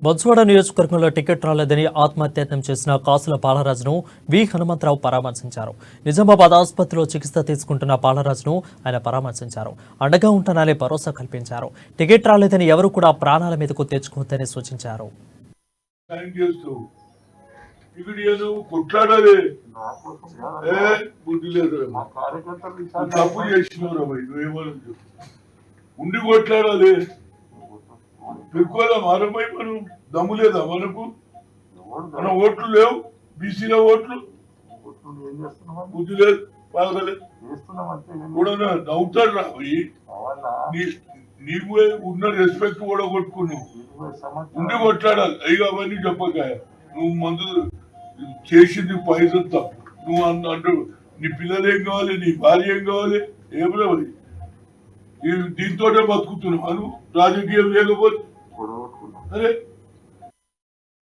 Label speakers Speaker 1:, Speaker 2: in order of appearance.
Speaker 1: బొత్సవాడ నియోజకవర్గంలో టికెట్ రాలేదని ఆత్మహత్యయత్నం చేసిన కాసుల బాలరాజును వి హనుమంతరావు పరామర్శించారు. నిజామాబాద్ ఆసుపత్రిలో చికిత్స తీసుకుంటున్న బాలరాజును ఆయన పరామర్శించారు. అండగా ఉంటానని భరోసా కల్పించారు. టికెట్ రాలేదని ఎవరు కూడా ప్రాణాల మీదకు తెచ్చుకోవద్దని సూచించారు.
Speaker 2: ఉండి కొట్లాడాలి. పెట్టుకోవాలా మారమై మనం దమ్ము లేదా మనకు? మన ఓట్లు లేవు, బీసీలో ఓట్లు బుద్ధి లేదు, బాగలేదు కూడా నవ్వుతాడు రా. నీకు ఉన్న రెస్పెక్ట్ కూడా కొట్టుకున్నావు. ఉండి కొట్లాడాలి. అయ్యి అవన్నీ చెప్పకాయ. నువ్వు మందు చేసింది పైసలు తప్పు. నువ్వు అంటూ నీ పిల్లలు ఏం కావాలి, నీ భార్య ఏం కావాలి, ఏమో దీంతోనే బతుకుతున్నావు. నువ్వు రాజకీయం లేకపోతే అరే